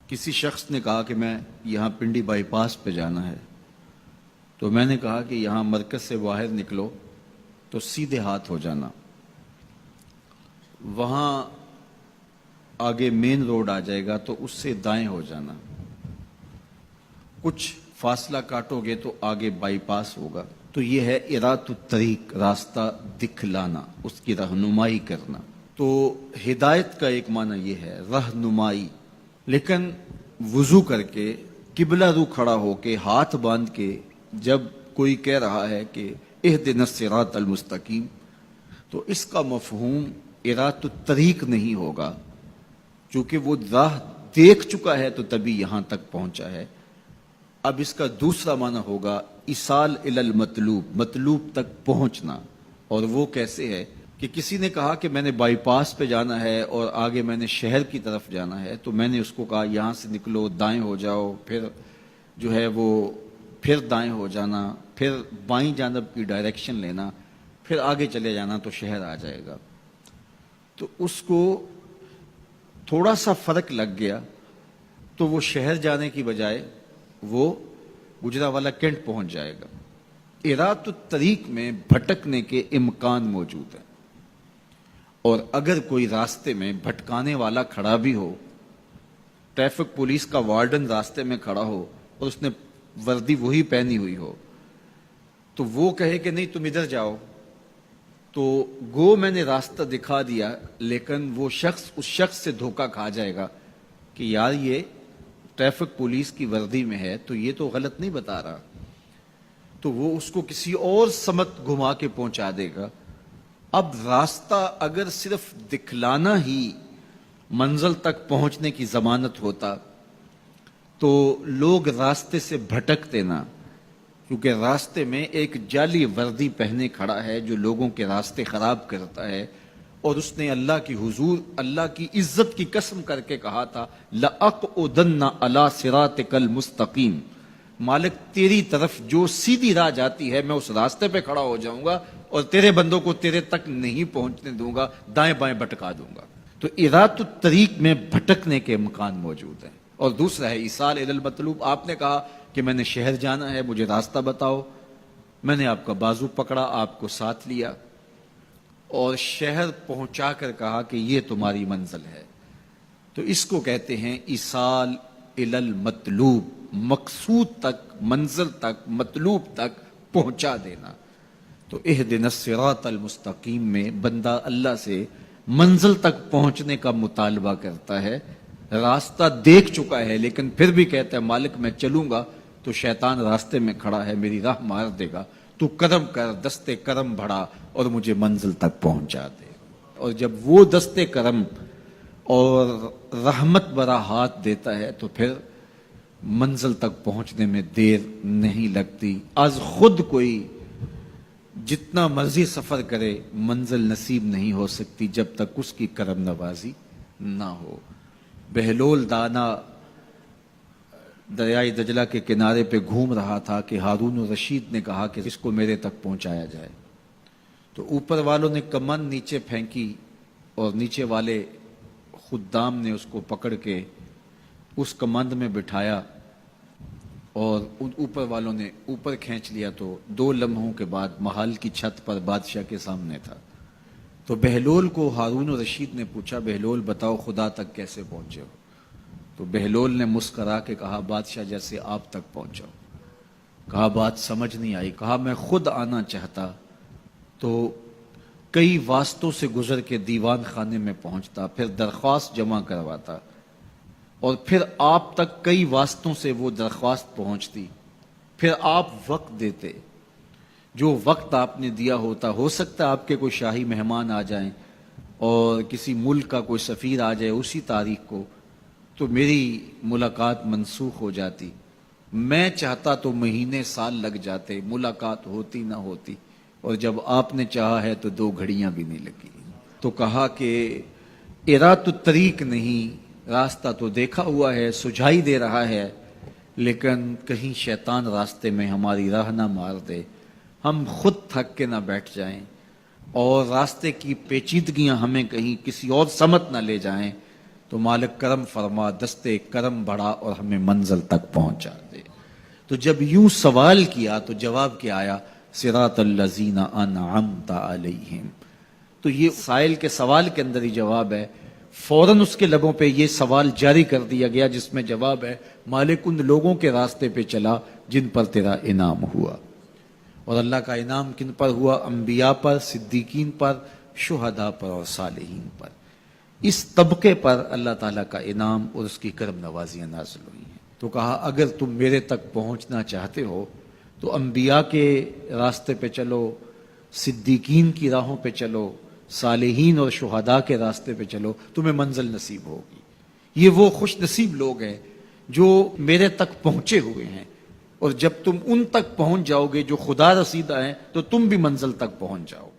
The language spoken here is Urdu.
کسی شخص نے کہا کہ میں یہاں پنڈی بائی پاس پہ جانا ہے، تو میں نے کہا کہ یہاں مرکز سے باہر نکلو تو سیدھے ہاتھ ہو جانا، وہاں آگے مین روڈ آ جائے گا تو اس سے دائیں ہو جانا، کچھ فاصلہ کاٹو گے تو آگے بائی پاس ہوگا۔ تو یہ ہے ارات الطریق، راستہ دکھلانا، اس کی رہنمائی کرنا۔ تو ہدایت کا ایک معنی یہ ہے رہنمائی، لیکن وضو کر کے قبلہ رو کھڑا ہو کے ہاتھ باندھ کے جب کوئی کہہ رہا ہے کہ اہدنا الصراط المستقیم، تو اس کا مفہوم ارات الطریق نہیں ہوگا، چونکہ وہ راہ دیکھ چکا ہے تو تبھی یہاں تک پہنچا ہے۔ اب اس کا دوسرا معنی ہوگا ایصال الی المطلوب، مطلوب تک پہنچنا۔ اور وہ کیسے ہے کہ کسی نے کہا کہ میں نے بائی پاس پہ جانا ہے اور آگے میں نے شہر کی طرف جانا ہے، تو میں نے اس کو کہا یہاں سے نکلو، دائیں ہو جاؤ، پھر جو ہے وہ پھر دائیں ہو جانا، پھر بائیں جانب کی ڈائریکشن لینا، پھر آگے چلے جانا تو شہر آ جائے گا۔ تو اس کو تھوڑا سا فرق لگ گیا تو وہ شہر جانے کی بجائے وہ گجرانوالہ کینٹ پہنچ جائے گا۔ ارات الطریق میں بھٹکنے کے امکان موجود ہیں، اور اگر کوئی راستے میں بھٹکانے والا کھڑا بھی ہو، ٹریفک پولیس کا وارڈن راستے میں کھڑا ہو اور اس نے وردی وہی پہنی ہوئی ہو، تو وہ کہے کہ نہیں تم ادھر جاؤ، تو گو میں نے راستہ دکھا دیا، لیکن وہ شخص اس شخص سے دھوکہ کھا جائے گا کہ یار یہ ٹریفک پولیس کی وردی میں ہے تو یہ تو غلط نہیں بتا رہا، تو وہ اس کو کسی اور سمت گھما کے پہنچا دے گا۔ اب راستہ اگر صرف دکھلانا ہی منزل تک پہنچنے کی ضمانت ہوتا تو لوگ راستے سے بھٹکتے نہ، کیونکہ راستے میں ایک جعلی وردی پہنے کھڑا ہے جو لوگوں کے راستے خراب کرتا ہے، اور اس نے اللہ کی حضور، اللہ کی عزت کی قسم کر کے کہا تھا لَأَقْعُدَنَّ عَلَىٰ صِرَاطِكَ الْمُسْتَقِيمِ، مالک تیری طرف جو سیدھی راہ جاتی ہے میں اس راستے پہ کھڑا ہو جاؤں گا اور تیرے بندوں کو تیرے تک نہیں پہنچنے دوں گا، دائیں بائیں بھٹکا دوں گا۔ تو ارات الطریق میں بھٹکنے کے امکان موجود ہیں۔ اور دوسرا ہے ایصال الی المطلوب، آپ نے کہا کہ میں نے شہر جانا ہے، مجھے راستہ بتاؤ، میں نے آپ کا بازو پکڑا، آپ کو ساتھ لیا اور شہر پہنچا کر کہا کہ یہ تمہاری منزل ہے، تو اس کو کہتے ہیں ایصال الی المطلوب، مقصود تک، منزل تک، مطلوب تک پہنچا دینا۔ تو اہدنا الصراط المستقیم میں بندہ اللہ سے منزل تک پہنچنے کا مطالبہ کرتا ہے، راستہ دیکھ چکا ہے لیکن پھر بھی کہتا ہے مالک میں چلوں گا تو شیطان راستے میں کھڑا ہے، میری راہ مار دے گا، تو کرم کر، دستے کرم بڑھا اور مجھے منزل تک پہنچا دے۔ اور جب وہ دستے کرم اور رحمت برا ہاتھ دیتا ہے تو پھر منزل تک پہنچنے میں دیر نہیں لگتی۔ از خود کوئی جتنا مرضی سفر کرے منزل نصیب نہیں ہو سکتی جب تک اس کی کرم نوازی نہ ہو۔ بہلول دانا دریائے دجلہ کے کنارے پہ گھوم رہا تھا کہ ہارون الرشید نے کہا کہ اس کو میرے تک پہنچایا جائے، تو اوپر والوں نے کمند نیچے پھینکی اور نیچے والے خدام نے اس کو پکڑ کے اس کمند میں بٹھایا اور اوپر والوں نے اوپر کھینچ لیا، تو 2 لمحوں کے بعد محل کی چھت پر بادشاہ کے سامنے تھا۔ تو بہلول کو ہارون الرشید نے پوچھا بہلول بتاؤ خدا تک کیسے پہنچے ہو؟ تو بہلول نے مسکرا کے کہا بادشاہ جیسے آپ تک پہنچا ہوں۔ کہا بات سمجھ نہیں آئی۔ کہا میں خود آنا چاہتا تو کئی واسطوں سے گزر کے دیوان خانے میں پہنچتا، پھر درخواست جمع کرواتا، اور پھر آپ تک کئی واسطوں سے وہ درخواست پہنچتی، پھر آپ وقت دیتے، جو وقت آپ نے دیا ہوتا، ہو سکتا ہے آپ کے کوئی شاہی مہمان آ جائیں اور کسی ملک کا کوئی سفیر آ جائے اسی تاریخ کو، تو میری ملاقات منسوخ ہو جاتی، میں چاہتا تو مہینے سال لگ جاتے، ملاقات ہوتی نہ ہوتی، اور جب آپ نے چاہا ہے تو 2 گھڑیاں بھی نہیں لگی۔ تو کہا کہ ارات الطریق نہیں، راستہ تو دیکھا ہوا ہے، سجھائی دے رہا ہے، لیکن کہیں شیطان راستے میں ہماری راہ نہ مار دے، ہم خود تھک کے نہ بیٹھ جائیں اور راستے کی پیچیدگیاں ہمیں کہیں کسی اور سمت نہ لے جائیں، تو مالک کرم فرما، دستے کرم بڑھا اور ہمیں منزل تک پہنچا دے۔ تو جب یوں سوال کیا تو جواب کیا آیا؟ صراط الذین انعمت علیہم۔ تو یہ سائل کے سوال کے اندر ہی جواب ہے، فوراً اس کے لبوں پہ یہ سوال جاری کر دیا گیا جس میں جواب ہے، مالک ان لوگوں کے راستے پہ چلا جن پر تیرا انعام ہوا۔ اور اللہ کا انعام کن پر ہوا؟ انبیاء پر، صدیقین پر، شہداء پر اور صالحین پر۔ اس طبقے پر اللہ تعالیٰ کا انعام اور اس کی کرم نوازیاں نازل ہوئی ہیں۔ تو کہا اگر تم میرے تک پہنچنا چاہتے ہو تو انبیاء کے راستے پہ چلو، صدیقین کی راہوں پہ چلو، صالحین اور شہداء کے راستے پہ چلو، تمہیں منزل نصیب ہوگی۔ یہ وہ خوش نصیب لوگ ہیں جو میرے تک پہنچے ہوئے ہیں، اور جب تم ان تک پہنچ جاؤ گے جو خدا رسیدہ ہیں تو تم بھی منزل تک پہنچ جاؤ۔